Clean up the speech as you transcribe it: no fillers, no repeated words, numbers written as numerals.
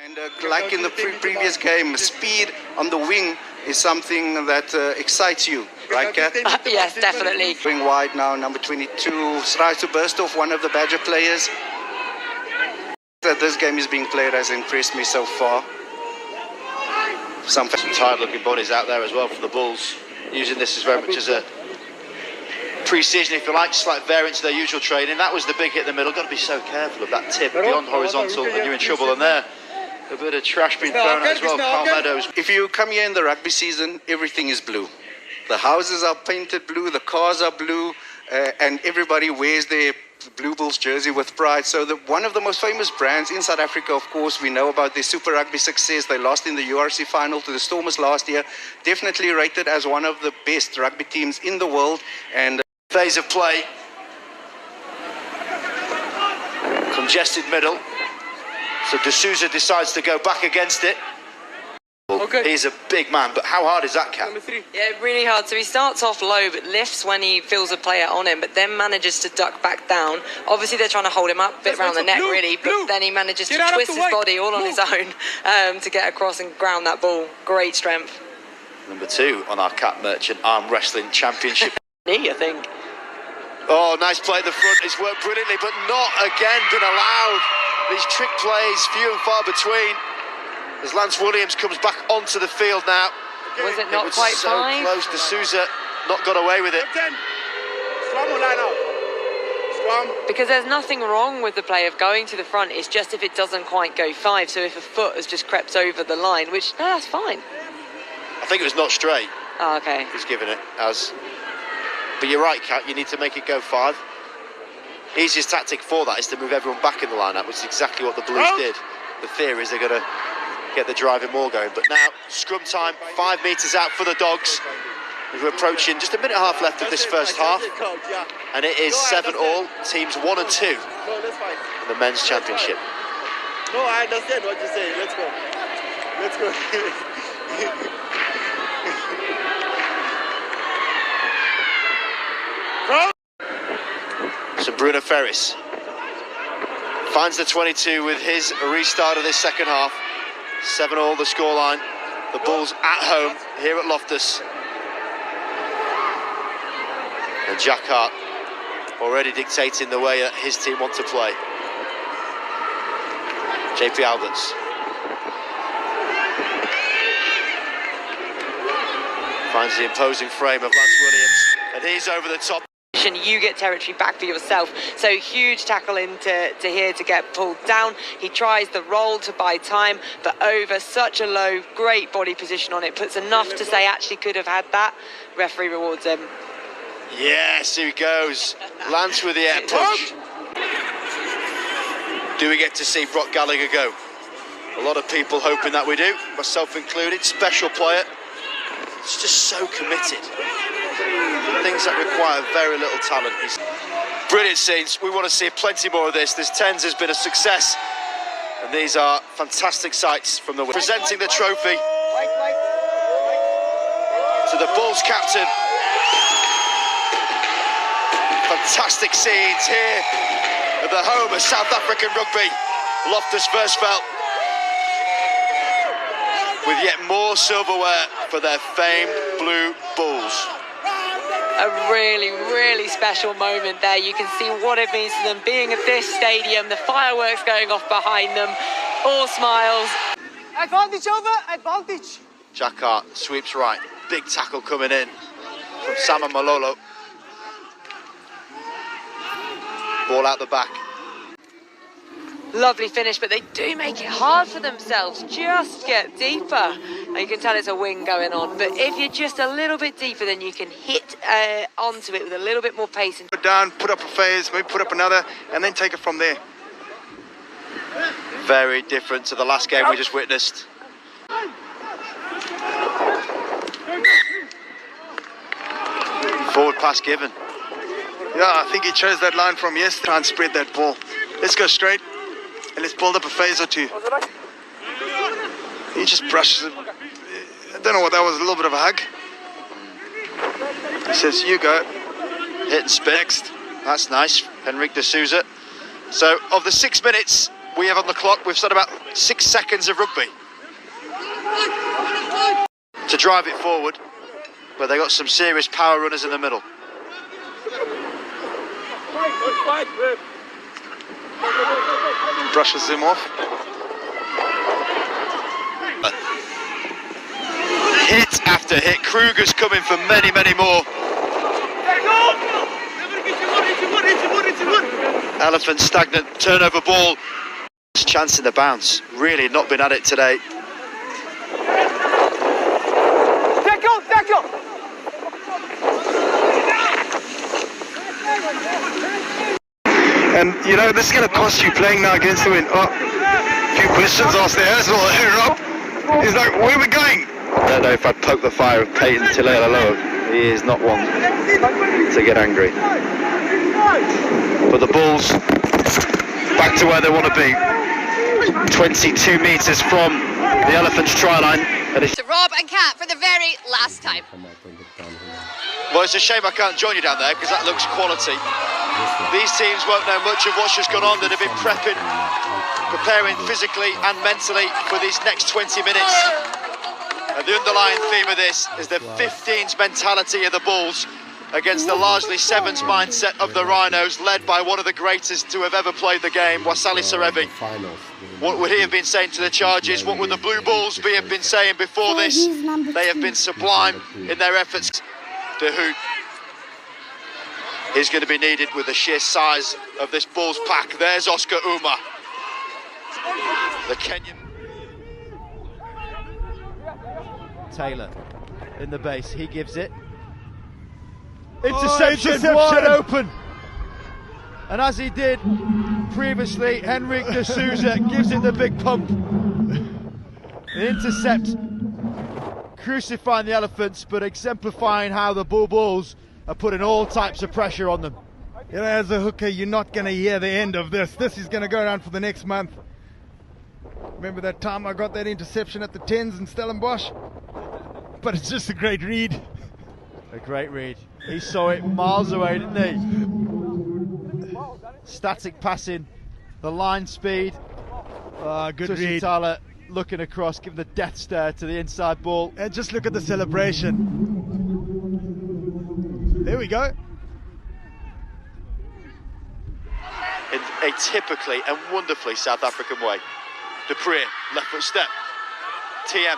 And like in the previous game, speed on the wing is something that excites you, right, Kat? Yes, definitely. Going wide now, number 22 tries to burst off one of the Badger players. That this game is being played has impressed me so far. Some tired-looking bodies out there as well for the Bulls, using this as very much as a pre-season, if you like, slight variant to their usual training. That was the big hit in the middle. Got to be so careful of that tip beyond horizontal, and you're in trouble. And there, a bit of trash being thrown out as well. Carl Meadows. If you come here in the rugby season, everything is blue. The houses are painted blue, the cars are blue, and everybody wears their Blue Bulls jersey with pride. So one of the most famous brands in South Africa, of course, we know about their Super Rugby success. They lost in the URC final to the Stormers last year. Definitely rated as one of the best rugby teams in the world. And phase of play. Congested middle. So D'Souza decides to go back against it. Okay. He's a big man, but how hard is that, Cap? Yeah, really hard. So he starts off low, but lifts when he feels a player on him, but then manages to duck back down. Obviously, they're trying to hold him up a bit around the neck, really, but then he manages to twist his body all on his own to get across and ground that ball. Great strength. Number 2 on our Cap Merchant Arm Wrestling Championship. I think. Oh, nice play at the front. It's worked brilliantly, but not again been allowed. These trick plays, few and far between. As Lance Williams comes back onto the field now. Was it not quite so fine? Close. D'Souza not got away with it. Because there's nothing wrong with the play of going to the front. It's just if it doesn't quite go 5. So if a foot has just crept over the line, which, no, that's fine. I think it was not straight. Oh, okay. He's given it as. But you're right, Kat, you need to make it go 5. Easiest tactic for that is to move everyone back in the lineup, which is exactly what the Blues did. The theory is they're going to get the driving more going. But now, scrum time, 5 metres out for the Dogs. We're approaching just a minute and a half left of this first half. And it is 7-all, teams 1 and 2 in the men's championship. No, I understand what you're saying. Let's go. Let's go. So Bruno Ferris finds the 22 with his restart of this second half. 7-all the scoreline. The Bulls at home here at Loftus. And Jack Hart already dictating the way that his team want to play. JP Alberts. Finds the imposing frame of Lance Williams, and he's over the top. You get territory back for yourself. So huge tackle into here to get pulled down. He tries the roll to buy time, but over such a low, great body position on it. Puts enough to say actually could have had that. Referee rewards him. Yes, here he goes. Lance with the air push. Do we get to see Brock Gallagher go? A lot of people hoping that we do, myself included. Special player. He's just so committed. Things that require very little talent. Brilliant scenes. We want to see plenty more of this. This 10s has been a success, and these are fantastic sights from the win. Presenting the trophy to the Bulls captain. Fantastic scenes here at the home of South African rugby, Loftus Versfeld, with yet more silverware for their famed Blue Bulls. A really, really special moment there. You can see what it means to them being at this stadium, the fireworks going off behind them, all smiles. Advantage over, advantage. Jack Hart sweeps right, big tackle coming in from Sama Malolo. Ball out the back. Lovely finish, but they do make it hard for themselves. Just get deeper. And you can tell it's a wing going on, but if you're just a little bit deeper, then you can hit onto it with a little bit more pace. put down, put up a phase, maybe put up another, and then take it from there. Very different to the last game we just witnessed. Forward pass given. Yeah, I think he chose that line from yesterday. Can't spread that ball. Let's go straight and let's build up a phase or two. He just brushes it. I don't know what that was, a little bit of a hug. He says, you go. Hit and spin. Next. That's nice. Henrique D'Souza. So, of the 6 minutes we have on the clock. We've said about 6 seconds of rugby to drive it forward, but they got some serious power runners in the middle. Brushes him off. Hit after hit. Kruger's coming for many, many more. Elephant stagnant, turnover ball. Chance in the bounce. Really not been at it today. Tackle! And you know, this is going to cost you playing now against the wind. Oh, a few questions asked there as well. Rob, he's like, where are we going? I don't know if I'd poke the fire of Peyton Tilela. He is not one to get angry. But the Bulls back to where they want to be. 22 metres from the Elephants' try line. To Rob and Kat for the very last time. Well, it's a shame I can't join you down there because that looks quality. These teams won't know much of what's just gone on. That have been preparing physically and mentally for these next 20 minutes. And the underlying theme of this is the 15s mentality of the Bulls against the largely 7s mindset of the Rhinos, led by one of the greatest to have ever played the game, Wasali Serevi. What would he have been saying to the Chargers? What would the Blue Bulls have been saying before this? They have been sublime in their efforts. The hoot is going to be needed with the sheer size of this Bulls pack. There's Oscar Uma, the Kenyan. Taylor in the base, he gives it. Interception, wide open. And as he did previously, Henrique de Souza gives it the big pump. The intercept, crucifying the Elephants, but exemplifying how the Bulls are putting all types of pressure on them. You know, as a hooker, you're not going to hear the end of this. This is going to go around for the next month. Remember that time I got that interception at the 10s in Stellenbosch? But it's just a great read. A great read. He saw it miles away, didn't he? Static passing, the line speed. Good read. Tyler looking across, giving the death stare to the inside ball. And just look at the celebration. There we go. In a typically and wonderfully South African way. Dupree, left foot step. TM